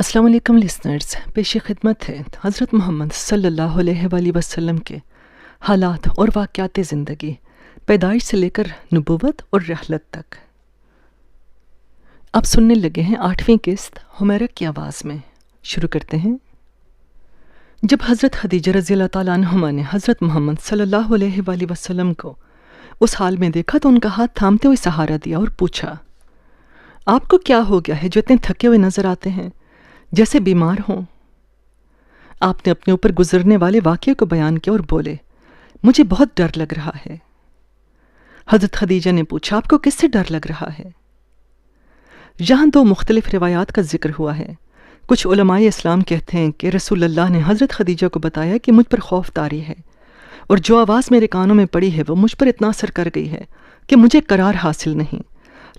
السلام علیکم لسنرز، پیش خدمت ہے حضرت محمد صلی اللہ علیہ وآلہ وسلم کے حالات اور واقعات زندگی، پیدائش سے لے کر نبوت اور رحلت تک۔ اب سننے لگے ہیں 8ویں قسط حمیرہ کی آواز میں۔ شروع کرتے ہیں۔ جب حضرت خدیجہ رضی اللہ تعالیٰ عنہما نے حضرت محمد صلی اللہ علیہ وآلہ وسلم کو اس حال میں دیکھا تو ان کا ہاتھ تھامتے ہوئے سہارا دیا اور پوچھا، آپ کو کیا ہو گیا ہے جو اتنے تھکے ہوئے نظر آتے ہیں، جیسے بیمار ہوں؟ آپ نے اپنے اوپر گزرنے والے واقعے کو بیان کیا اور بولے، مجھے بہت ڈر لگ رہا ہے۔ حضرت خدیجہ نے پوچھا، آپ کو کس سے ڈر لگ رہا ہے؟ یہاں دو مختلف روایات کا ذکر ہوا ہے۔ کچھ علماء اسلام کہتے ہیں کہ رسول اللہ نے حضرت خدیجہ کو بتایا کہ مجھ پر خوف طاری ہے، اور جو آواز میرے کانوں میں پڑی ہے وہ مجھ پر اتنا اثر کر گئی ہے کہ مجھے قرار حاصل نہیں،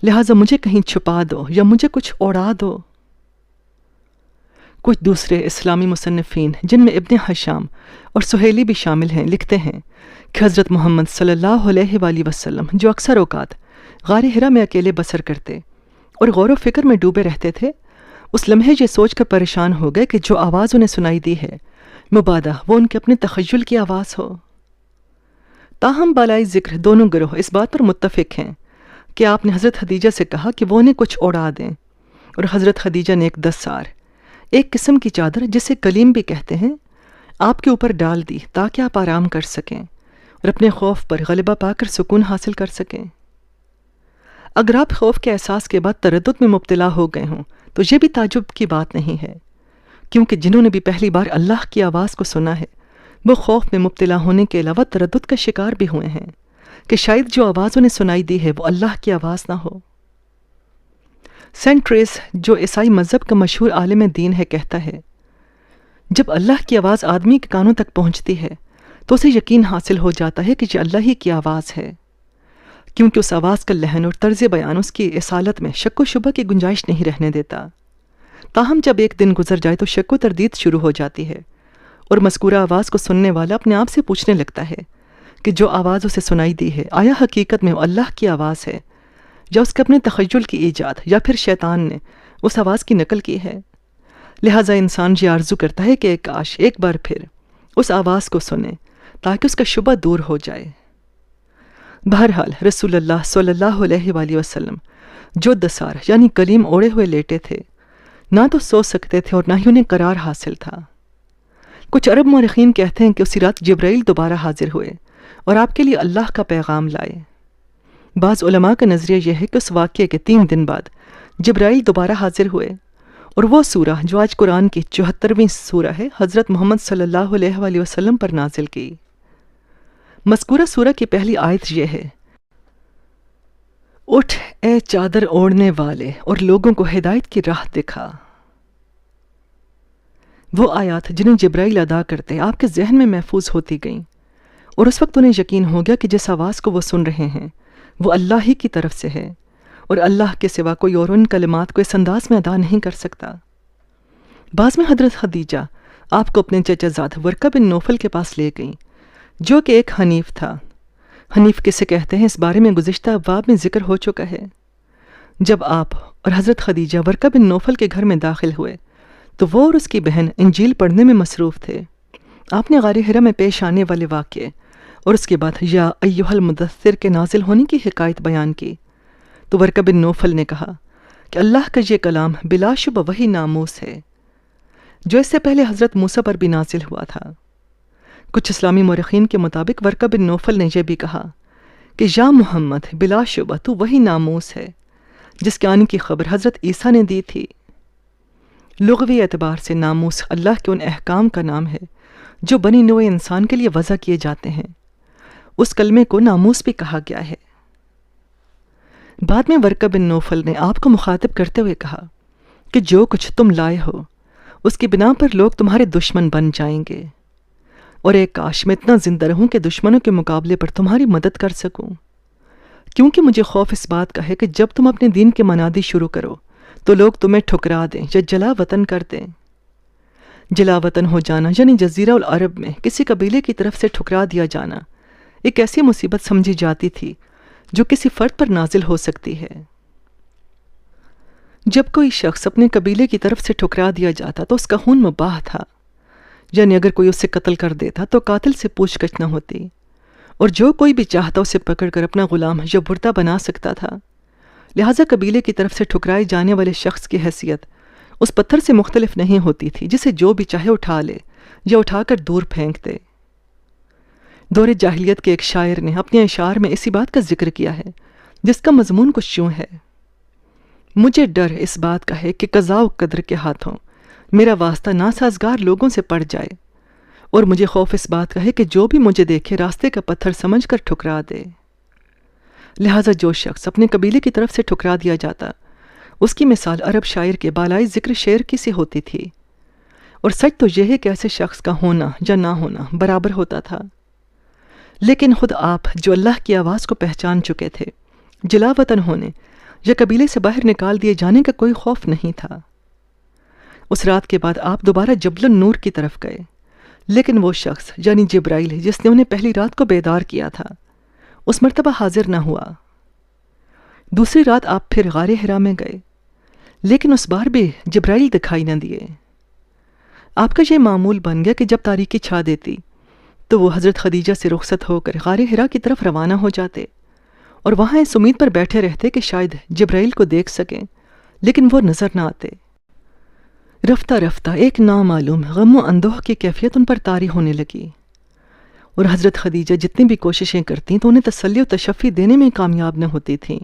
لہٰذا مجھے کہیں چھپا دو یا مجھے کچھ اڑا دو۔ کچھ دوسرے اسلامی مصنفین جن میں ابن حشام اور سہیلی بھی شامل ہیں لکھتے ہیں کہ حضرت محمد صلی اللہ علیہ وآلہ وسلم جو اکثر اوقات غار حرا میں اکیلے بسر کرتے اور غور و فکر میں ڈوبے رہتے تھے، اس لمحے یہ سوچ کر پریشان ہو گئے کہ جو آواز انہیں سنائی دی ہے مبادا وہ ان کے اپنے تخیل کی آواز ہو۔ تاہم بالائے ذکر دونوں گروہ اس بات پر متفق ہیں کہ آپ نے حضرت خدیجہ سے کہا کہ وہ انہیں کچھ اڑا دیں، اور حضرت خدیجہ نے ایک دستار، ایک قسم کی چادر جسے کلیم بھی کہتے ہیں، آپ کے اوپر ڈال دی تاکہ آپ آرام کر سکیں اور اپنے خوف پر غلبہ پا کر سکون حاصل کر سکیں۔ اگر آپ خوف کے احساس کے بعد تردد میں مبتلا ہو گئے ہوں تو یہ بھی تعجب کی بات نہیں ہے، کیونکہ جنہوں نے بھی پہلی بار اللہ کی آواز کو سنا ہے وہ خوف میں مبتلا ہونے کے علاوہ تردد کا شکار بھی ہوئے ہیں کہ شاید جو آواز انہیں سنائی دی ہے وہ اللہ کی آواز نہ ہو۔ سینٹ ٹریس جو عیسائی مذہب کا مشہور عالم دین ہے کہتا ہے، جب اللہ کی آواز آدمی کے کانوں تک پہنچتی ہے تو اسے یقین حاصل ہو جاتا ہے کہ یہ اللہ ہی کی آواز ہے، کیونکہ اس آواز کا لحن اور طرز بیان اس کی اصالت میں شک و شبہ کی گنجائش نہیں رہنے دیتا۔ تاہم جب ایک دن گزر جائے تو شک و تردید شروع ہو جاتی ہے، اور مذکورہ آواز کو سننے والا اپنے آپ سے پوچھنے لگتا ہے کہ جو آواز اسے سنائی دی ہے آیا حقیقت میں وہ اللہ کی آواز ہے یا اس کے اپنے تخیل کی ایجاد، یا پھر شیطان نے اس آواز کی نقل کی ہے۔ لہٰذا انسان یہ آرزو کرتا ہے کہ کاش ایک بار پھر اس آواز کو سنے تاکہ اس کا شبہ دور ہو جائے۔ بہرحال رسول اللہ صلی اللہ علیہ وآلہ وسلم جو دسار یعنی کلیم اوڑے ہوئے لیٹے تھے، نہ تو سو سکتے تھے اور نہ ہی انہیں قرار حاصل تھا۔ کچھ عرب مورخین کہتے ہیں کہ اسی رات جبرائیل دوبارہ حاضر ہوئے اور آپ کے لیے اللہ کا پیغام لائے۔ بعض علماء کا نظریہ یہ ہے کہ اس واقعے کے 3 دن بعد جبرائیل دوبارہ حاضر ہوئے، اور وہ سورہ جو آج قرآن کی 74ویں سورہ ہے حضرت محمد صلی اللہ علیہ وآلہ وسلم پر نازل کی۔ مذکورہ سورہ کی پہلی آیت یہ ہے، اٹھ اے چادر اوڑھنے والے اور لوگوں کو ہدایت کی راہ دکھا۔ وہ آیات جنہیں جبرائیل ادا کرتے آپ کے ذہن میں محفوظ ہوتی گئیں، اور اس وقت انہیں یقین ہو گیا کہ جس آواز کو وہ سن رہے ہیں وہ اللہ ہی کی طرف سے ہے، اور اللہ کے سوا کوئی اور ان کلمات کو اس انداز میں ادا نہیں کر سکتا۔ بعض میں حضرت خدیجہ آپ کو اپنے چچا زاد ورقہ بن نوفل کے پاس لے گئیں، جو کہ ایک حنیف تھا۔ حنیف کسے کہتے ہیں اس بارے میں گزشتہ ابواب میں ذکر ہو چکا ہے۔ جب آپ اور حضرت خدیجہ ورقہ بن نوفل کے گھر میں داخل ہوئے تو وہ اور اس کی بہن انجیل پڑھنے میں مصروف تھے۔ آپ نے غار حرا میں پیش آنے والے واقعے اور اس کے بعد یا ایھا المدثر کے نازل ہونے کی حکایت بیان کی تو ورقہ بن نوفل نے کہا کہ اللہ کا یہ کلام بلا شبہ وہی ناموس ہے جو اس سے پہلے حضرت موسیٰ پر بھی نازل ہوا تھا۔ کچھ اسلامی مورخین کے مطابق ورقہ بن نوفل نے یہ بھی کہا کہ یا محمد بلا شبہ تو وہی ناموس ہے جس کے آنے کی خبر حضرت عیسیٰ نے دی تھی۔ لغوی اعتبار سے ناموس اللہ کے ان احکام کا نام ہے جو بنی نوع انسان کے لیے وضع کیے جاتے ہیں۔ اس کلمے کو ناموس بھی کہا گیا ہے۔ بعد میں ورقہ بن نوفل نے آپ کو مخاطب کرتے ہوئے کہا کہ جو کچھ تم لائے ہو اس کی بنا پر لوگ تمہارے دشمن بن جائیں گے، اور ایک کاش میں اتنا زندہ رہوں کہ دشمنوں کے مقابلے پر تمہاری مدد کر سکوں، کیونکہ مجھے خوف اس بات کا ہے کہ جب تم اپنے دین کے منادی شروع کرو تو لوگ تمہیں ٹھکرا دیں یا جلا وطن کر دیں۔ جلا وطن ہو جانا یعنی جزیرہ العرب میں کسی قبیلے کی طرف سے ٹھکرا دیا جانا ایک ایسی مصیبت سمجھی جاتی تھی جو کسی فرد پر نازل ہو سکتی ہے۔ جب کوئی شخص اپنے قبیلے کی طرف سے ٹھکرا دیا جاتا تو اس کا خون مباح تھا، یعنی اگر کوئی اسے قتل کر دیتا تو قاتل سے پوچھ گچھ نہ ہوتی، اور جو کوئی بھی چاہتا اسے پکڑ کر اپنا غلام یا بردہ بنا سکتا تھا۔ لہٰذا قبیلے کی طرف سے ٹھکرائے جانے والے شخص کی حیثیت اس پتھر سے مختلف نہیں ہوتی تھی جسے جو بھی چاہے اٹھا لے یا اٹھا کر دور پھینک دے۔ دور جاہلیت کے ایک شاعر نے اپنے اشعار میں اسی بات کا ذکر کیا ہے، جس کا مضمون کچھ یوں ہے: مجھے ڈر اس بات کا ہے کہ قضا و قدر کے ہاتھوں میرا واسطہ ناسازگار لوگوں سے پڑ جائے، اور مجھے خوف اس بات کا ہے کہ جو بھی مجھے دیکھے راستے کا پتھر سمجھ کر ٹھکرا دے۔ لہٰذا جو شخص اپنے قبیلے کی طرف سے ٹھکرا دیا جاتا، اس کی مثال عرب شاعر کے بالائی ذکر شعر کی سی ہوتی تھی، اور سچ تو یہ ہے کہ ایسے شخص کا ہونا یا نہ ہونا برابر ہوتا تھا۔ لیکن خود آپ جو اللہ کی آواز کو پہچان چکے تھے، جلا وطن ہونے یا قبیلے سے باہر نکال دیے جانے کا کوئی خوف نہیں تھا۔ اس رات کے بعد آپ دوبارہ جبل النور کی طرف گئے، لیکن وہ شخص یعنی جبرائیل جس نے انہیں پہلی رات کو بیدار کیا تھا، اس مرتبہ حاضر نہ ہوا۔ دوسری رات آپ پھر غار حرا میں گئے، لیکن اس بار بھی جبرائیل دکھائی نہ دیے۔ آپ کا یہ معمول بن گیا کہ جب تاریکی چھا دیتی تو وہ حضرت خدیجہ سے رخصت ہو کر غار حرا کی طرف روانہ ہو جاتے، اور وہاں اس امید پر بیٹھے رہتے کہ شاید جبرائیل کو دیکھ سکیں، لیکن وہ نظر نہ آتے۔ رفتہ رفتہ ایک نامعلوم غم و اندوہ کی کیفیت ان پر طاری ہونے لگی، اور حضرت خدیجہ جتنی بھی کوششیں کرتیں تو انہیں تسلی و تشفی دینے میں کامیاب نہ ہوتی تھیں۔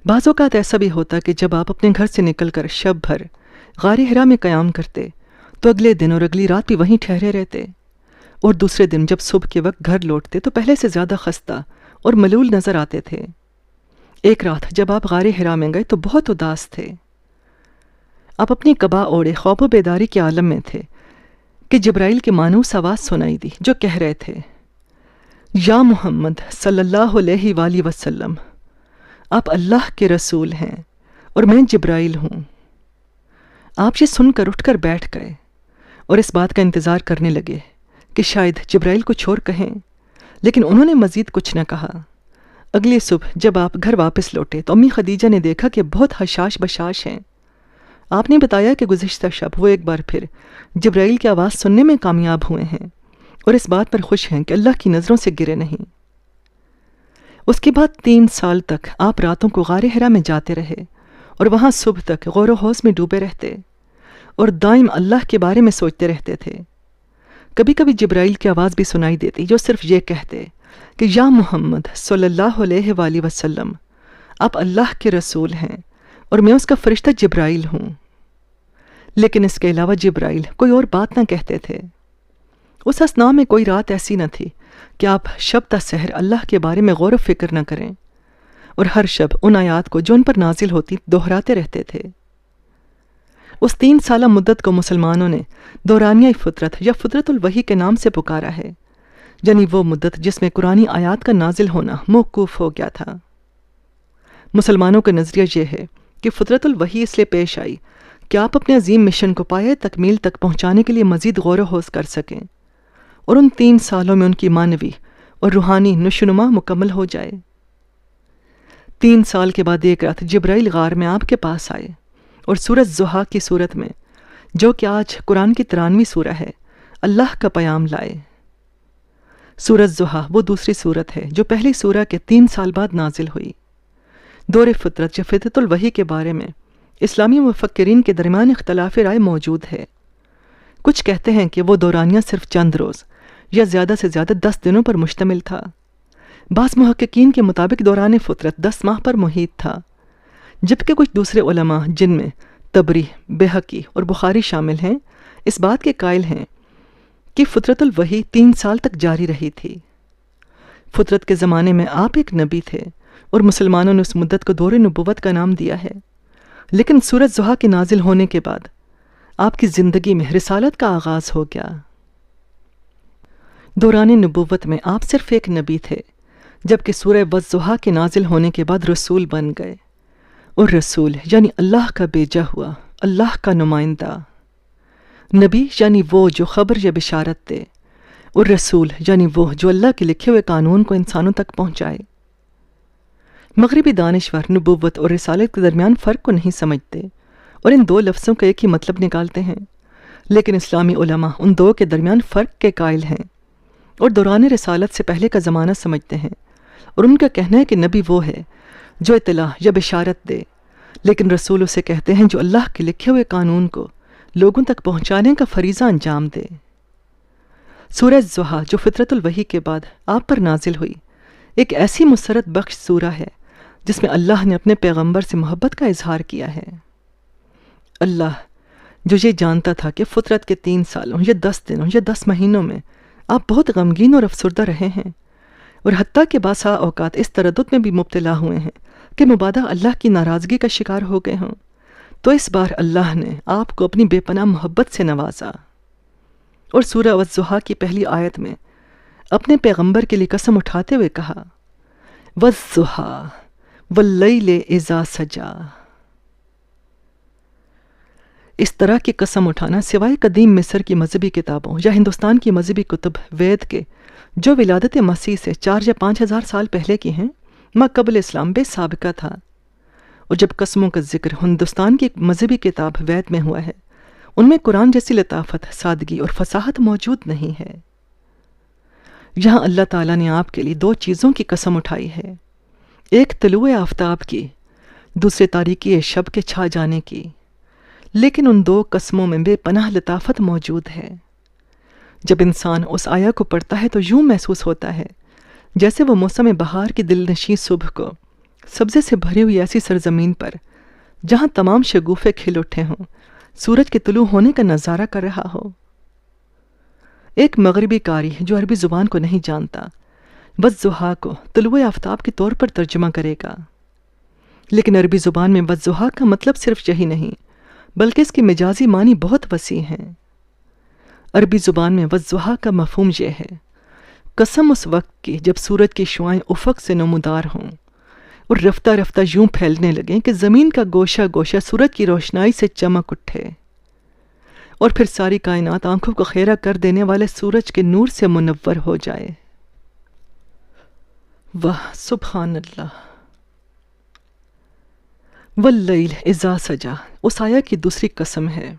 بعض اوقات ایسا بھی ہوتا کہ جب آپ اپنے گھر سے نکل کر شب بھر غار حرا میں قیام کرتے تو اگلے دن اور اگلی رات بھی وہیں ٹھہرے رہتے، اور دوسرے دن جب صبح کے وقت گھر لوٹتے تو پہلے سے زیادہ خستہ اور ملول نظر آتے تھے۔ ایک رات جب آپ غار حرا میں گئے تو بہت اداس تھے۔ آپ اپنی قبا اوڑے خواب و بیداری کے عالم میں تھے کہ جبرائیل کی مانوس آواز سنائی دی جو کہہ رہے تھے: یا محمد صلی اللہ علیہ وآلہ وسلم، آپ اللہ کے رسول ہیں اور میں جبرائیل ہوں۔ آپ یہ سن کر اٹھ کر بیٹھ گئے اور اس بات کا انتظار کرنے لگے کہ شاید جبرائیل کچھ اور کہیں، لیکن انہوں نے مزید کچھ نہ کہا۔ اگلی صبح جب آپ گھر واپس لوٹے تو امی خدیجہ نے دیکھا کہ بہت حشاش بشاش ہیں۔ آپ نے بتایا کہ گزشتہ شب وہ ایک بار پھر جبرائیل کی آواز سننے میں کامیاب ہوئے ہیں، اور اس بات پر خوش ہیں کہ اللہ کی نظروں سے گرے نہیں۔ اس کے بعد 3 سال تک آپ راتوں کو غار حرا میں جاتے رہے، اور وہاں صبح تک غور و خوض میں ڈوبے رہتے، اور دائم اللہ کے بارے میں سوچتے رہتے تھے۔ کبھی کبھی جبرائیل کی آواز بھی سنائی دیتی جو صرف یہ کہتے کہ یا محمد صلی اللہ علیہ وآلہ وسلم، آپ اللہ کے رسول ہیں اور میں اس کا فرشتہ جبرائیل ہوں۔ لیکن اس کے علاوہ جبرائیل کوئی اور بات نہ کہتے تھے۔ اس اثناء میں کوئی رات ایسی نہ تھی کہ آپ شب تا سحر اللہ کے بارے میں غور و فکر نہ کریں، اور ہر شب ان آیات کو جو ان پر نازل ہوتی دہراتے رہتے تھے۔ اس 3 سالہ مدت کو مسلمانوں نے دورانیہ فطرت یا فطرت الوحی کے نام سے پکارا ہے، یعنی وہ مدت جس میں قرآنی آیات کا نازل ہونا موقوف ہو گیا تھا۔ مسلمانوں کا نظریہ یہ ہے کہ فطرت الوحی اس لیے پیش آئی کہ آپ اپنے عظیم مشن کو پایہ تکمیل تک پہنچانے کے لیے مزید غور و خوض کر سکیں، اور ان 3 سالوں میں ان کی معنوی اور روحانی نشوونما مکمل ہو جائے۔ 3 سال کے بعد ایک رات جبرائیل غار میں آپ کے پاس آئے، اور سورۃ ضحیٰ کی صورت میں، جو کہ آج قرآن کی 93ویں سورہ ہے، اللہ کا پیام لائے۔ سورۃ ضحیٰ وہ دوسری سورت ہے جو پہلی سورہ کے 3 سال بعد نازل ہوئی۔ دور فطرت یا فطرت الوحی کے بارے میں اسلامی مفکرین کے درمیان اختلاف رائے موجود ہے۔ کچھ کہتے ہیں کہ وہ دورانیہ صرف چند روز یا زیادہ سے زیادہ 10 دنوں پر مشتمل تھا۔ بعض محققین کے مطابق دوران فطرت 10 ماہ پر محیط تھا، جبکہ کچھ دوسرے علماء جن میں طبری، بہقی اور بخاری شامل ہیں اس بات کے قائل ہیں کہ فطرت الوحی 3 سال تک جاری رہی تھی۔ فطرت کے زمانے میں آپ ایک نبی تھے، اور مسلمانوں نے اس مدت کو دور نبوت کا نام دیا ہے، لیکن سورۃ ضحیٰ کے نازل ہونے کے بعد آپ کی زندگی میں رسالت کا آغاز ہو گیا۔ دوران نبوت میں آپ صرف ایک نبی تھے، جبکہ سورہ والضحیٰ کے نازل ہونے کے بعد رسول بن گئے، اور رسول یعنی اللہ کا بھیجا ہوا، اللہ کا نمائندہ۔ نبی یعنی وہ جو خبر یا بشارت دے، اور رسول یعنی وہ جو اللہ کے لکھے ہوئے قانون کو انسانوں تک پہنچائے۔ مغربی دانشور نبوت اور رسالت کے درمیان فرق کو نہیں سمجھتے اور ان دو لفظوں کا ایک ہی مطلب نکالتے ہیں، لیکن اسلامی علماء ان دو کے درمیان فرق کے قائل ہیں اور دوران رسالت سے پہلے کا زمانہ سمجھتے ہیں، اور ان کا کہنا ہے کہ نبی وہ ہے جو اطلاع یا بشارت دے، لیکن رسول اسے کہتے ہیں جو اللہ کے لکھے ہوئے قانون کو لوگوں تک پہنچانے کا فریضہ انجام دے۔ سورہ الضحیٰ جو فطرت الوحی کے بعد آپ پر نازل ہوئی، ایک ایسی مسرت بخش سورہ ہے جس میں اللہ نے اپنے پیغمبر سے محبت کا اظہار کیا ہے۔ اللہ جو یہ جانتا تھا کہ فطرت کے 3 سالوں یا 10 دنوں یا 10 مہینوں میں آپ بہت غمگین اور افسردہ رہے ہیں، اور حتیٰ کہ بعض اوقات اس تردد میں بھی مبتلا ہوئے ہیں کہ مبادا اللہ کی ناراضگی کا شکار ہو گئے ہوں، تو اس بار اللہ نے آپ کو اپنی بے پناہ محبت سے نوازا، اور سورہ والضحیٰ کی پہلی آیت میں اپنے پیغمبر کے لیے قسم اٹھاتے ہوئے کہا والضحیٰ واللیل اذا سجا۔ اس طرح کی قسم اٹھانا سوائے قدیم مصر کی مذہبی کتابوں یا ہندوستان کی مذہبی کتب وید کے جو ولادت مسیح سے 4 یا 5 ہزار سال پہلے کی ہیں ما قبل اسلام بے سابقہ تھا، اور جب قسموں کا ذکر ہندوستان کی مذہبی کتاب وید میں ہوا ہے ان میں قرآن جیسی لطافت، سادگی اور فصاحت موجود نہیں ہے۔ یہاں اللہ تعالیٰ نے آپ کے لیے 2 چیزوں کی قسم اٹھائی ہے، ایک طلوع آفتاب کی، دوسرے تاریکی شب کے چھا جانے کی، لیکن ان 2 قسموں میں بے پناہ لطافت موجود ہے۔ جب انسان اس آیا کو پڑھتا ہے تو یوں محسوس ہوتا ہے جیسے وہ موسم بہار کی دلنشیں صبح کو سبزے سے بھری ہوئی ایسی سرزمین پر جہاں تمام شگوفے کھل اٹھے ہوں سورج کے طلوع ہونے کا نظارہ کر رہا ہو۔ ایک مغربی قاری جو عربی زبان کو نہیں جانتا والضحیٰ کو طلوع آفتاب کے طور پر ترجمہ کرے گا، لیکن عربی زبان میں والضحیٰ کا مطلب صرف یہی نہیں بلکہ اس کے مجازی معنی بہت وسیع ہیں۔ عربی زبان میں والضحیٰ کا مفہوم یہ ہے قسم اس وقت کی جب سورج کی شعاعیں افق سے نمودار ہوں اور رفتہ رفتہ یوں پھیلنے لگیں کہ زمین کا گوشہ گوشہ سورج کی روشنائی سے چمک اٹھے، اور پھر ساری کائنات آنکھوں کو خیرہ کر دینے والے سورج کے نور سے منور ہو جائے۔ واہ سبحان اللہ۔ واللیل اذا سجا اس آیا کی دوسری قسم ہے۔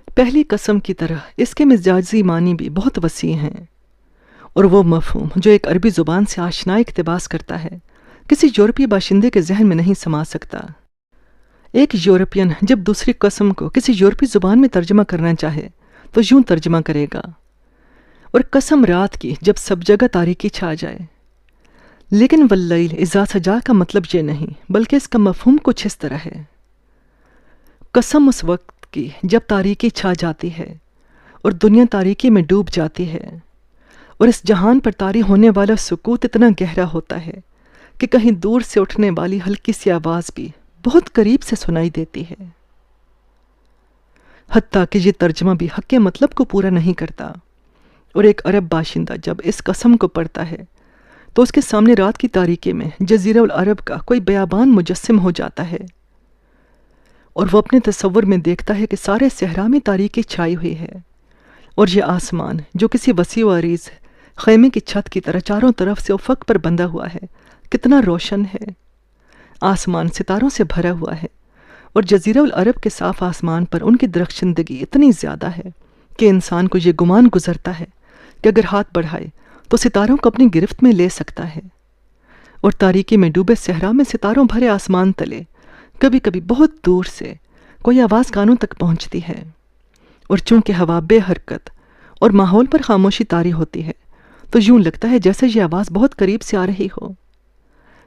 پہلی قسم کی طرح اس کے مجازی معنی بھی بہت وسیع ہیں، اور وہ مفہوم جو ایک عربی زبان سے آشنا اقتباس کرتا ہے کسی یورپی باشندے کے ذہن میں نہیں سما سکتا۔ ایک یورپین جب دوسری قسم کو کسی یورپی زبان میں ترجمہ کرنا چاہے تو یوں ترجمہ کرے گا، اور قسم رات کی جب سب جگہ تاریکی چھا جائے، لیکن واللیل اذا سجا کا مطلب یہ نہیں بلکہ اس کا مفہوم کچھ اس طرح ہے، قسم اس وقت کی جب تاریکی چھا جاتی ہے اور دنیا تاریکی میں ڈوب جاتی ہے، اور اس جہان پر طاری ہونے والا سکوت اتنا گہرا ہوتا ہے کہ کہیں دور سے اٹھنے والی ہلکی سی آواز بھی بہت قریب سے سنائی دیتی ہے۔ حتیٰ کہ یہ ترجمہ بھی حق کے مطلب کو پورا نہیں کرتا، اور ایک عرب باشندہ جب اس قسم کو پڑھتا ہے تو اس کے سامنے رات کی تاریکی میں جزیرہ العرب کا کوئی بیابان مجسم ہو جاتا ہے، اور وہ اپنے تصور میں دیکھتا ہے کہ سارے صحرا میں تاریکی چھائی ہوئی ہے، اور یہ آسمان جو کسی وسیع و عریض خیمے کی چھت کی طرح چاروں طرف سے افق پر بندھا ہوا ہے کتنا روشن ہے۔ آسمان ستاروں سے بھرا ہوا ہے، اور جزیرہ العرب کے صاف آسمان پر ان کی درخشندگی اتنی زیادہ ہے کہ انسان کو یہ گمان گزرتا ہے کہ اگر ہاتھ بڑھائے تو ستاروں کو اپنی گرفت میں لے سکتا ہے، اور تاریکی میں ڈوبے صحرا میں ستاروں بھرے آسمان تلے کبھی کبھی بہت دور سے کوئی آواز کانوں تک پہنچتی ہے، اور چونکہ ہوا بے حرکت اور ماحول پر خاموشی طاری ہوتی ہے تو یوں لگتا ہے جیسے یہ آواز بہت قریب سے آ رہی ہو۔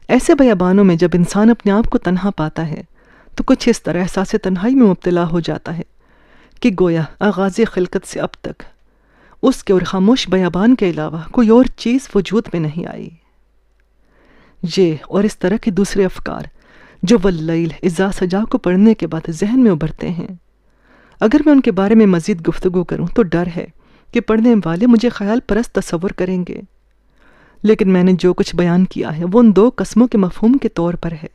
ایسے بیابانوں میں جب انسان اپنے آپ کو تنہا پاتا ہے تو کچھ اس طرح احساس تنہائی میں مبتلا ہو جاتا ہے کہ گویا آغاز خلقت سے اب تک اس کے اور خاموش بیابان کے علاوہ کوئی اور چیز وجود میں نہیں آئی۔ یہ اور اس طرح کے دوسرے افکار جو واللیل اذا سجا کو پڑھنے کے بعد ذہن میں ابھرتے ہیں، اگر میں ان کے بارے میں مزید گفتگو کروں تو ڈر ہے کہ پڑھنے والے مجھے خیال پرست تصور کریں گے، لیکن میں نے جو کچھ بیان کیا ہے وہ ان 2 قسموں کے مفہوم کے طور پر ہے،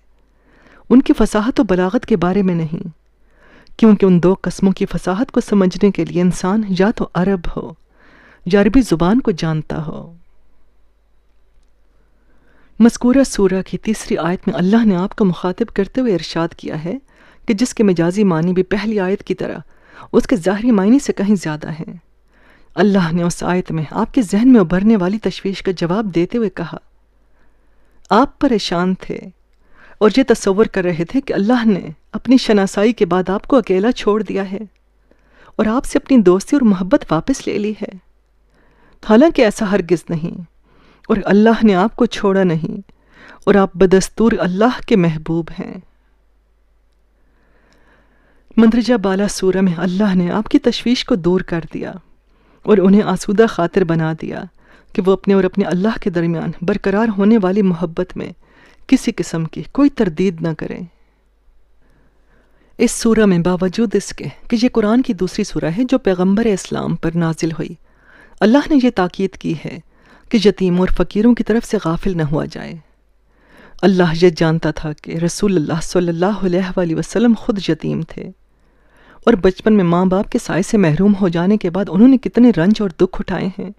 ان کی فصاحت و بلاغت کے بارے میں نہیں، کیونکہ ان 2 قسموں کی فصاحت کو سمجھنے کے لیے انسان یا تو عرب ہو یا عربی زبان کو جانتا ہو۔ مذکورہ سورہ کی تیسری آیت میں اللہ نے آپ کو مخاطب کرتے ہوئے ارشاد کیا ہے کہ جس کے مجازی معنی بھی پہلی آیت کی طرح اس کے ظاہری معنی سے کہیں زیادہ ہیں۔ اللہ نے اس آیت میں آپ کے ذہن میں ابھرنے والی تشویش کا جواب دیتے ہوئے کہا، آپ پریشان تھے اور یہ تصور کر رہے تھے کہ اللہ نے اپنی شناسائی کے بعد آپ کو اکیلا چھوڑ دیا ہے اور آپ سے اپنی دوستی اور محبت واپس لے لی ہے۔ حالانکہ ایسا ہرگز نہیں، اور اللہ نے آپ کو چھوڑا نہیں، اور آپ بدستور اللہ کے محبوب ہیں۔ مندرجہ بالا سورہ میں اللہ نے آپ کی تشویش کو دور کر دیا اور انہیں آسودہ خاطر بنا دیا کہ وہ اپنے اور اپنے اللہ کے درمیان برقرار ہونے والی محبت میں کسی قسم کی کوئی تردید نہ کریں۔ اس سورہ میں باوجود اس کے کہ یہ قرآن کی دوسری سورہ ہے جو پیغمبر اسلام پر نازل ہوئی، اللہ نے یہ تاکید کی ہے کہ یتیموں اور فقیروں کی طرف سے غافل نہ ہوا جائے۔ اللہ یہ جانتا تھا کہ رسول اللہ صلی اللہ علیہ وآلہ وسلم خود یتیم تھے، اور بچپن میں ماں باپ کے سائے سے محروم ہو جانے کے بعد انہوں نے کتنے رنج اور دکھ اٹھائے ہیں۔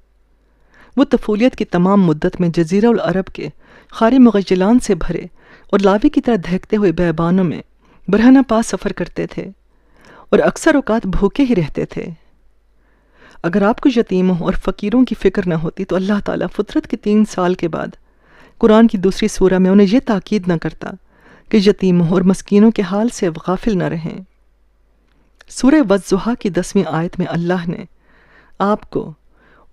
وہ طفولیت کی تمام مدت میں جزیرہ العرب کے خارِ مغیلان سے بھرے اور لاوے کی طرح دہکتے ہوئے بیابانوں میں برہنہ پاس سفر کرتے تھے اور اکثر اوقات بھوکے ہی رہتے تھے۔ اگر آپ کو یتیموں اور فقیروں کی فکر نہ ہوتی تو اللہ تعالیٰ فطرت کے 3 سال کے بعد قرآن کی دوسری سورہ میں انہیں یہ تاکید نہ کرتا کہ یتیموں اور مسکینوں کے حال سے غافل نہ رہیں۔ سورہ والضحیٰ کی 10ویں آیت میں اللہ نے آپ کو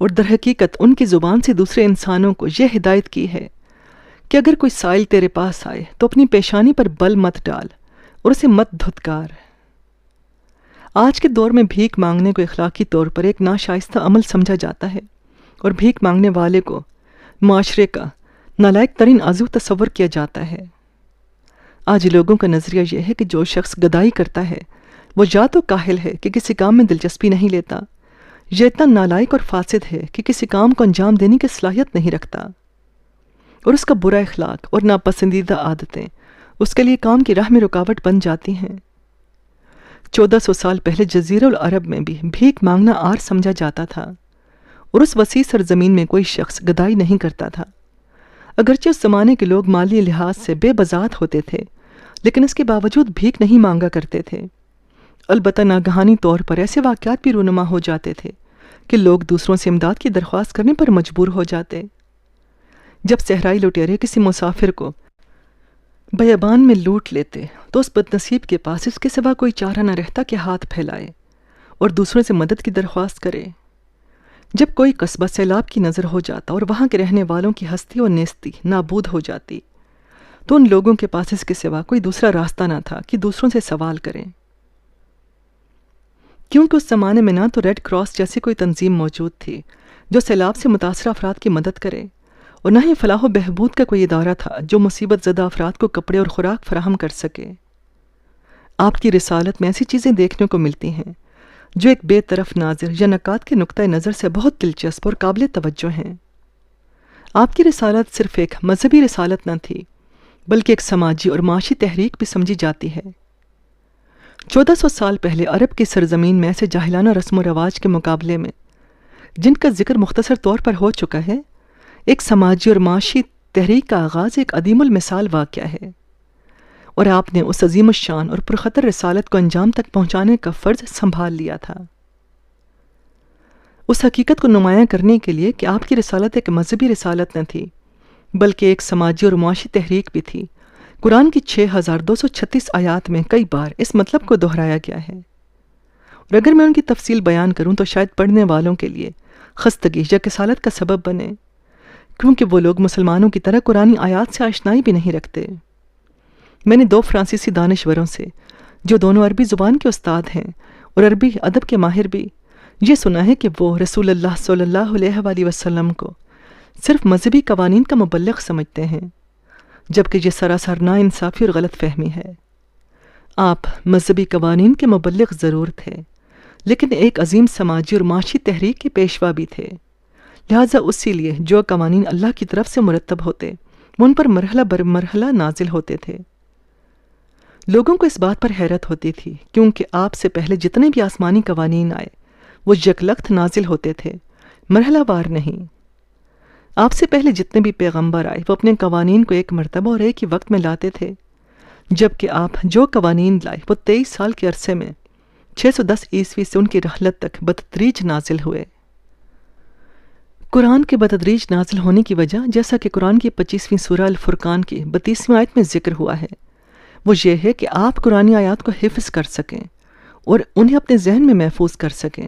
اور در حقیقت ان کی زبان سے دوسرے انسانوں کو یہ ہدایت کی ہے کہ اگر کوئی سائل تیرے پاس آئے تو اپنی پیشانی پر بل مت ڈال اور اسے مت دھتکار۔ آج کے دور میں بھیک مانگنے کو اخلاقی طور پر ایک ناشائستہ عمل سمجھا جاتا ہے، اور بھیک مانگنے والے کو معاشرے کا نالائق ترین عضو تصور کیا جاتا ہے۔ آج لوگوں کا نظریہ یہ ہے کہ جو شخص گدائی کرتا ہے وہ یا تو کاہل ہے کہ کسی کام میں دلچسپی نہیں لیتا، یا اتنا نالائق اور فاسد ہے کہ کسی کام کو انجام دینے کی صلاحیت نہیں رکھتا، اور اس کا برا اخلاق اور ناپسندیدہ عادتیں اس کے لیے کام کی راہ میں رکاوٹ بن جاتی ہیں۔ 1400 سال پہلے جزیرہ العرب میں بھی بھیک مانگنا عار سمجھا جاتا تھا، اور اس وسیع سرزمین میں کوئی شخص گدائی نہیں کرتا تھا۔ اگرچہ اس زمانے کے لوگ مالی لحاظ سے بے بذات ہوتے تھے، لیکن اس کے باوجود بھیک نہیں مانگا کرتے تھے۔ البتہ ناگہانی طور پر ایسے واقعات بھی رونما ہو جاتے تھے کہ لوگ دوسروں سے امداد کی درخواست کرنے پر مجبور ہو جاتے۔ جب صحرائی لٹیرے کسی مسافر کو بیابان میں لوٹ لیتے تو اس بد نصیب کے پاس اس کے سوا کوئی چارہ نہ رہتا کہ ہاتھ پھیلائے اور دوسروں سے مدد کی درخواست کرے۔ جب کوئی قصبہ سیلاب کی نظر ہو جاتا اور وہاں کے رہنے والوں کی ہستی اور نیستی نابود ہو جاتی تو ان لوگوں کے پاس اس کے سوا کوئی دوسرا راستہ نہ تھا کہ دوسروں سے سوال کریں، کیونکہ اس زمانے میں نہ تو ریڈ کراس جیسی کوئی تنظیم موجود تھی جو سیلاب سے متاثرہ افراد کی مدد کرے، اور نہ ہی فلاح و بہبود کا کوئی ادارہ تھا جو مصیبت زدہ افراد کو کپڑے اور خوراک فراہم کر سکے۔ آپ کی رسالت میں ایسی چیزیں دیکھنے کو ملتی ہیں جو ایک بے طرف ناظر یا نقاد کے نقطۂ نظر سے بہت دلچسپ اور قابل توجہ ہیں۔ آپ کی رسالت صرف ایک مذہبی رسالت نہ تھی، بلکہ ایک سماجی اور معاشی تحریک بھی سمجھی جاتی ہے۔ 1400 سال پہلے عرب کی سرزمین میں ایسے جاہلانہ رسم و رواج کے مقابلے میں، جن کا ذکر مختصر طور پر ہو چکا ہے، ایک سماجی اور معاشی تحریک کا آغاز ایک عدیم المثال واقعہ ہے، اور آپ نے اس عظیم الشان اور پرخطر رسالت کو انجام تک پہنچانے کا فرض سنبھال لیا تھا۔ اس حقیقت کو نمایاں کرنے کے لیے کہ آپ کی رسالت ایک مذہبی رسالت نہ تھی بلکہ ایک سماجی اور معاشی تحریک بھی تھی، قرآن کی 6236 آیات میں کئی بار اس مطلب کو دہرایا گیا ہے، اور اگر میں ان کی تفصیل بیان کروں تو شاید پڑھنے والوں کے لیے خستگی یا کسالت کا سبب بنے، کیونکہ وہ لوگ مسلمانوں کی طرح قرآنی آیات سے آشنائی بھی نہیں رکھتے۔ میں نے 2 فرانسیسی دانشوروں سے، جو دونوں عربی زبان کے استاد ہیں اور عربی ادب کے ماہر بھی، یہ سنا ہے کہ وہ رسول اللہ صلی اللہ علیہ وآلہ وسلم کو صرف مذہبی قوانین کا مبلغ سمجھتے ہیں، جبکہ یہ سراسر ناانصافی اور غلط فہمی ہے۔ آپ مذہبی قوانین کے مبلغ ضرور تھے، لیکن ایک عظیم سماجی اور معاشی تحریک کے پیشوا بھی تھے، لہٰذا اسی لیے جو قوانین اللہ کی طرف سے مرتب ہوتے وہ ان پر مرحلہ بر مرحلہ نازل ہوتے تھے۔ لوگوں کو اس بات پر حیرت ہوتی تھی کیونکہ آپ سے پہلے جتنے بھی آسمانی قوانین آئے وہ یکلخت نازل ہوتے تھے، مرحلہ وار نہیں۔ آپ سے پہلے جتنے بھی پیغمبر آئے وہ اپنے قوانین کو ایک مرتبہ اور ایک ہی وقت میں لاتے تھے، جبکہ آپ جو قوانین لائے وہ 23 سال کے عرصے میں 610 عیسوی سے ان کی رحلت تک بتدریج نازل ہوئے۔ قرآن کے بتدریج نازل ہونے کی وجہ، جیسا کہ قرآن کی 25ویں سورہ الفرقان کی 32ویں آیت میں ذکر ہوا ہے، وہ یہ ہے کہ آپ قرآنی آیات کو حفظ کر سکیں اور انہیں اپنے ذہن میں محفوظ کر سکیں۔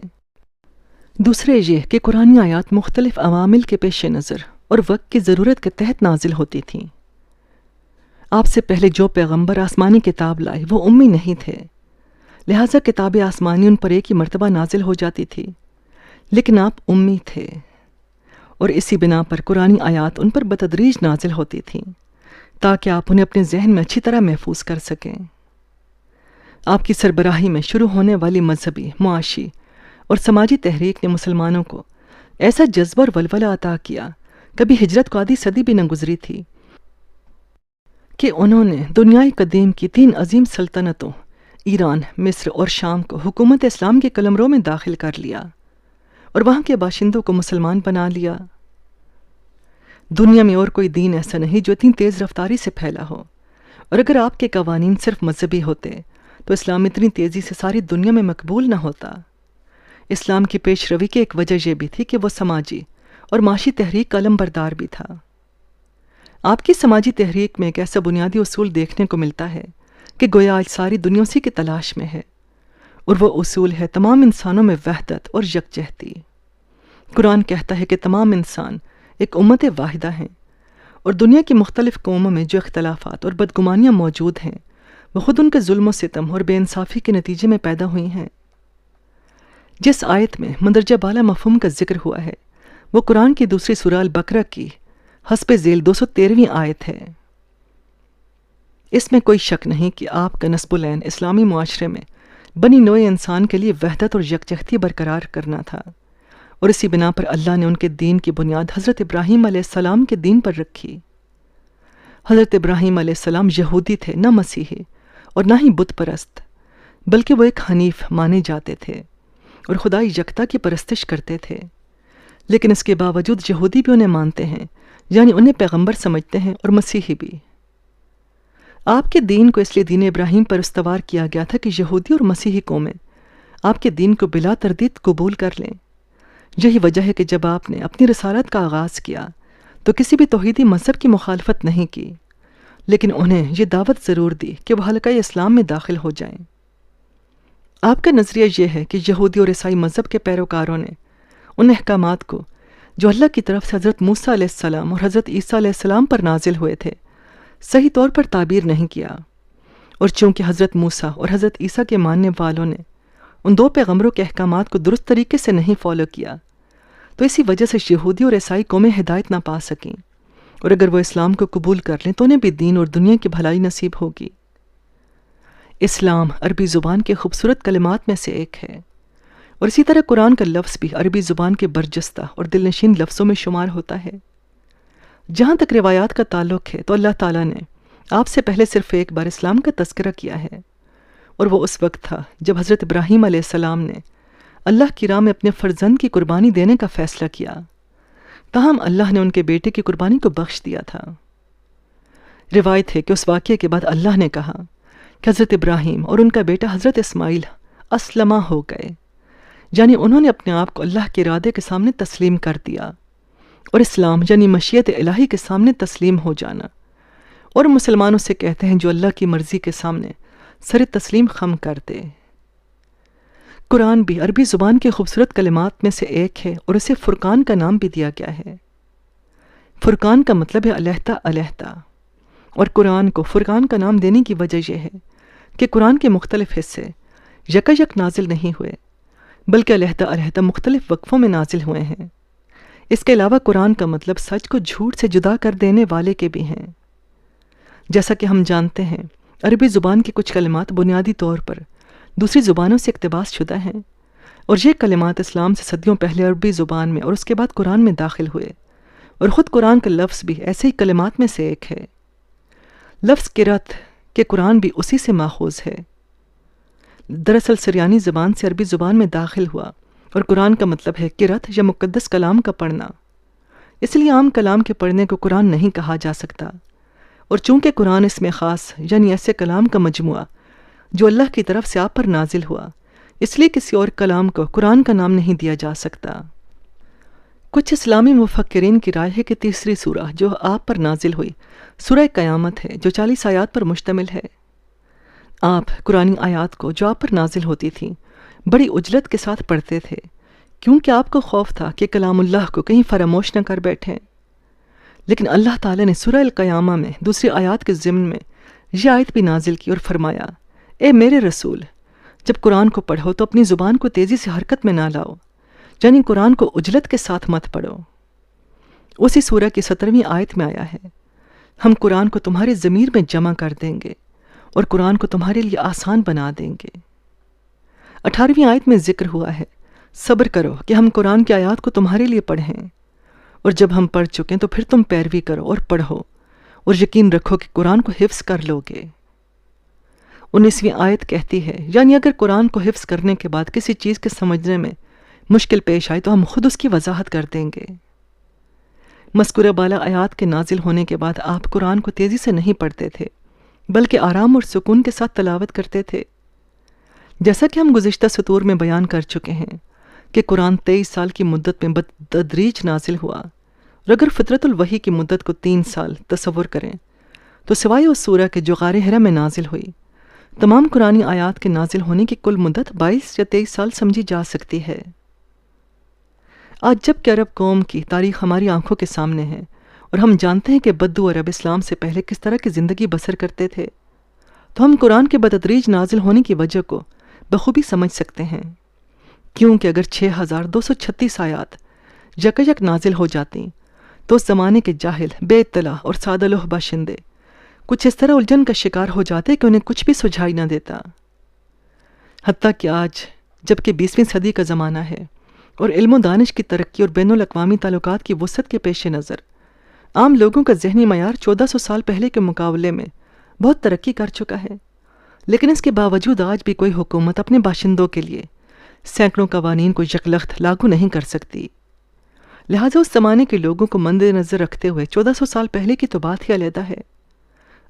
دوسرے یہ کہ قرآنی آیات مختلف عوامل کے پیش نظر اور وقت کی ضرورت کے تحت نازل ہوتی تھیں۔ آپ سے پہلے جو پیغمبر آسمانی کتاب لائے وہ امی نہیں تھے، لہٰذا کتاب آسمانی ان پر ایک ہی مرتبہ نازل ہو جاتی تھی، لیکن آپ امی تھے اور اسی بنا پر قرآنی آیات ان پر بتدریج نازل ہوتی تھیں تاکہ آپ انہیں اپنے ذہن میں اچھی طرح محفوظ کر سکیں۔ آپ کی سربراہی میں شروع ہونے والی مذہبی، معاشی اور سماجی تحریک نے مسلمانوں کو ایسا جذبہ اور ولولہ عطا کیا، کبھی ہجرت کو آدھی صدی بھی نہ گزری تھی، کہ انہوں نے دنیائے قدیم کی 3 عظیم سلطنتوں ایران، مصر اور شام کو حکومت اسلام کے قلمرو میں داخل کر لیا اور وہاں کے باشندوں کو مسلمان بنا لیا۔ دنیا میں اور کوئی دین ایسا نہیں جو اتنی تیز رفتاری سے پھیلا ہو، اور اگر آپ کے قوانین صرف مذہبی ہوتے تو اسلام اتنی تیزی سے ساری دنیا میں مقبول نہ ہوتا۔ اسلام کی پیش روی کی ایک وجہ یہ بھی تھی کہ وہ سماجی اور معاشی تحریک کا علم بردار بھی تھا۔ آپ کی سماجی تحریک میں ایک ایسا بنیادی اصول دیکھنے کو ملتا ہے کہ گویا آج ساری دنیا اسی کی تلاش میں ہے، اور وہ اصول ہے تمام انسانوں میں وحدت اور یکجہتی۔ قرآن کہتا ہے کہ تمام انسان ایک امت واحدہ ہیں، اور دنیا کی مختلف قوموں میں جو اختلافات اور بدگمانیاں موجود ہیں وہ خود ان کے ظلم و ستم اور بے انصافی کے نتیجے میں پیدا ہوئی ہیں۔ جس آیت میں مندرجہ بالا مفہوم کا ذکر ہوا ہے وہ قرآن کی دوسری سورہ البقرہ کی حسب ذیل 213ویں آیت ہے۔ اس میں کوئی شک نہیں کہ آپ کا نصب العین اسلامی معاشرے میں بنی نوع انسان کے لیے وحدت اور یکجہتی برقرار کرنا تھا، اور اسی بنا پر اللہ نے ان کے دین کی بنیاد حضرت ابراہیم علیہ السلام کے دین پر رکھی۔ حضرت ابراہیم علیہ السلام یہودی تھے، نہ مسیحی اور نہ ہی بت پرست، بلکہ وہ ایک حنیف مانے جاتے تھے اور خدای یکتا کی پرستش کرتے تھے، لیکن اس کے باوجود یہودی بھی انہیں مانتے ہیں، یعنی انہیں پیغمبر سمجھتے ہیں، اور مسیحی بھی۔ آپ کے دین کو اس لیے دین ابراہیم پر استوار کیا گیا تھا کہ یہودی اور مسیحی قومیں آپ کے دین کو بلا تردید قبول کر لیں۔ یہی وجہ ہے کہ جب آپ نے اپنی رسالت کا آغاز کیا تو کسی بھی توحیدی مذہب کی مخالفت نہیں کی، لیکن انہیں یہ دعوت ضرور دی کہ وہ حلقہ اسلام میں داخل ہو جائیں۔ آپ کا نظریہ یہ ہے کہ یہودی اور عیسائی مذہب کے پیروکاروں نے ان احکامات کو جو اللہ کی طرف سے حضرت موسیٰ علیہ السلام اور حضرت عیسیٰ علیہ السلام پر نازل ہوئے تھے صحیح طور پر تعبیر نہیں کیا، اور چونکہ حضرت موسیٰ اور حضرت عیسیٰ کے ماننے والوں نے ان 2 پیغمبروں کے احکامات کو درست طریقے سے نہیں فالو کیا، تو اسی وجہ سے یہودی اور عیسائی قومیں ہدایت نہ پا سکیں، اور اگر وہ اسلام کو قبول کر لیں تو انہیں بھی دین اور دنیا کی بھلائی نصیب ہوگی۔ اسلام عربی زبان کے خوبصورت کلمات میں سے ایک ہے، اور اسی طرح قرآن کا لفظ بھی عربی زبان کے برجستہ اور دلنشین لفظوں میں شمار ہوتا ہے۔ جہاں تک روایات کا تعلق ہے تو اللہ تعالیٰ نے آپ سے پہلے صرف ایک بار اسلام کا تذکرہ کیا ہے، اور وہ اس وقت تھا جب حضرت ابراہیم علیہ السلام نے اللہ کی راہ میں اپنے فرزند کی قربانی دینے کا فیصلہ کیا، تاہم اللہ نے ان کے بیٹے کی قربانی کو بخش دیا تھا۔ روایت ہے کہ اس واقعے کے بعد اللہ نے کہا کہ حضرت ابراہیم اور ان کا بیٹا حضرت اسماعیل اسلمہ ہو گئے، یعنی انہوں نے اپنے آپ کو اللہ کے ارادے کے سامنے تسلیم کر دیا، اور اسلام یعنی مشیت الہی کے سامنے تسلیم ہو جانا، اور مسلمانوں سے کہتے ہیں جو اللہ کی مرضی کے سامنے سر تسلیم خم کر دے۔ قرآن بھی عربی زبان کے خوبصورت کلمات میں سے ایک ہے، اور اسے فرقان کا نام بھی دیا گیا ہے۔ فرقان کا مطلب ہے علیحدہ علیحدہ، اور قرآن کو فرقان کا نام دینے کی وجہ یہ ہے کہ قرآن کے مختلف حصے یکایک نازل نہیں ہوئے، بلکہ علیحدہ علیحدہ مختلف وقفوں میں نازل ہوئے ہیں۔ اس کے علاوہ قرآن کا مطلب سچ کو جھوٹ سے جدا کر دینے والے کے بھی ہیں۔ جیسا کہ ہم جانتے ہیں عربی زبان کے کچھ کلمات بنیادی طور پر دوسری زبانوں سے اقتباس شدہ ہیں، اور یہ کلمات اسلام سے صدیوں پہلے عربی زبان میں اور اس کے بعد قرآن میں داخل ہوئے، اور خود قرآن کا لفظ بھی ایسے ہی کلمات میں سے ایک ہے۔ لفظ قرأت کہ قرآن بھی اسی سے ماخوذ ہے۔ دراصل سریانی زبان سے عربی زبان میں داخل ہوا، اور قرآن کا مطلب ہے قرأت یا مقدس کلام کا پڑھنا، اس لیے عام کلام کے پڑھنے کو قرآن نہیں کہا جا سکتا، اور چونکہ قرآن اس میں خاص یعنی ایسے کلام کا مجموعہ جو اللہ کی طرف سے آپ پر نازل ہوا، اس لیے کسی اور کلام کو قرآن کا نام نہیں دیا جا سکتا۔ کچھ اسلامی مفکرین کی رائے ہے کہ تیسری سورہ جو آپ پر نازل ہوئی سورہ قیامت ہے، جو 40 آیات پر مشتمل ہے۔ آپ قرآنی آیات کو جو آپ پر نازل ہوتی تھیں بڑی عجلت کے ساتھ پڑھتے تھے، کیونکہ آپ کو خوف تھا کہ کلام اللہ کو کہیں فراموش نہ کر بیٹھیں۔ لیکن اللہ تعالیٰ نے سورہ القیامہ میں دوسری آیات کے ضمن میں یہ آیت بھی نازل کی اور فرمایا، اے میرے رسول، جب قرآن کو پڑھو تو اپنی زبان کو تیزی سے حرکت میں نہ لاؤ، یعنی قرآن کو عجلت کے ساتھ مت پڑھو۔ اسی سورہ کی 17ویں آیت میں آیا ہے، ہم قرآن کو تمہارے ضمیر میں جمع کر دیں گے اور قرآن کو تمہارے لیے آسان بنا دیں گے۔ 18ویں آیت میں ذکر ہوا ہے، صبر کرو کہ ہم قرآن کی آیات کو تمہارے لیے پڑھیں، اور جب ہم پڑھ چکیں تو پھر تم پیروی کرو اور پڑھو، اور یقین رکھو کہ قرآن کو حفظ کر لو گے۔ 19ویں آیت کہتی ہے، یعنی اگر قرآن کو حفظ کرنے کے بعد کسی چیز کے سمجھنے میں مشکل پیش آئے تو ہم خود اس کی وضاحت کر دیں گے۔ مذکورہ بالا آیات کے نازل ہونے کے بعد آپ قرآن کو تیزی سے نہیں پڑھتے تھے، بلکہ آرام اور سکون کے ساتھ تلاوت کرتے تھے۔ جیسا کہ ہم گزشتہ سطور میں بیان کر چکے ہیں کہ قرآن 23 سال کی مدت میں بتدریج نازل ہوا، اور اگر فطرت الوحی کی مدت کو 3 سال تصور کریں تو سوائے اس سورہ کے جو غار حرا میں نازل ہوئی، تمام قرآنی آیات کے نازل ہونے کی کل مدت 22 یا 23 سال سمجھی جا سکتی ہے۔ آج جب کہ عرب قوم کی تاریخ ہماری آنکھوں کے سامنے ہے، اور ہم جانتے ہیں کہ بدو عرب اسلام سے پہلے کس طرح کی زندگی بسر کرتے تھے، تو ہم قرآن کے بتدریج نازل ہونے کی وجہ کو بخوبی سمجھ سکتے ہیں، کیونکہ اگر 6236 آیات یکایک نازل ہو جاتی تو اس زمانے کے جاہل، بے اطلاع اور سادہ لوح باشندے کچھ اس طرح الجھن کا شکار ہو جاتے کہ انہیں کچھ بھی سجھائی نہ دیتا۔ حتیٰ کہ آج جب کہ 20ویں صدی کا زمانہ ہے اور علم و دانش کی ترقی اور بین الاقوامی تعلقات کی وسعت کے پیش نظر عام لوگوں کا ذہنی معیار 1400 سال پہلے کے مقابلے میں بہت ترقی کر چکا ہے، لیکن اس کے باوجود آج بھی کوئی حکومت اپنے باشندوں کے لیے سینکڑوں قوانین کو یکلخت لاگو نہیں کر سکتی۔ لہٰذا اس زمانے کے لوگوں کو مد نظر رکھتے ہوئے 1400 سال پہلے کی تو بات ہی علیحدہ ہے۔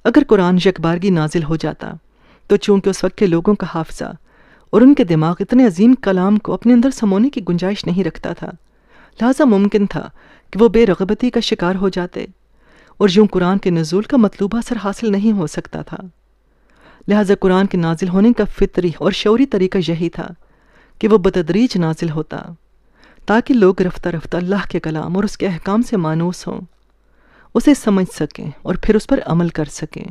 اگر قرآن یکبارگی نازل ہو جاتا تو چونکہ اس وقت کے لوگوں کا حافظہ اور ان کے دماغ اتنے عظیم کلام کو اپنے اندر سمونے کی گنجائش نہیں رکھتا تھا، لہٰذا ممکن تھا کہ وہ بے رغبتی کا شکار ہو جاتے، اور یوں قرآن کے نزول کا مطلوبہ اثر حاصل نہیں ہو سکتا تھا۔ لہٰذا قرآن کے نازل ہونے کا فطری اور شعوری طریقہ یہی تھا کہ وہ بتدریج نازل ہوتا، تاکہ لوگ رفتہ رفتہ اللہ کے کلام اور اس کے احکام سے مانوس ہوں، اسے سمجھ سکیں اور پھر اس پر عمل کر سکیں۔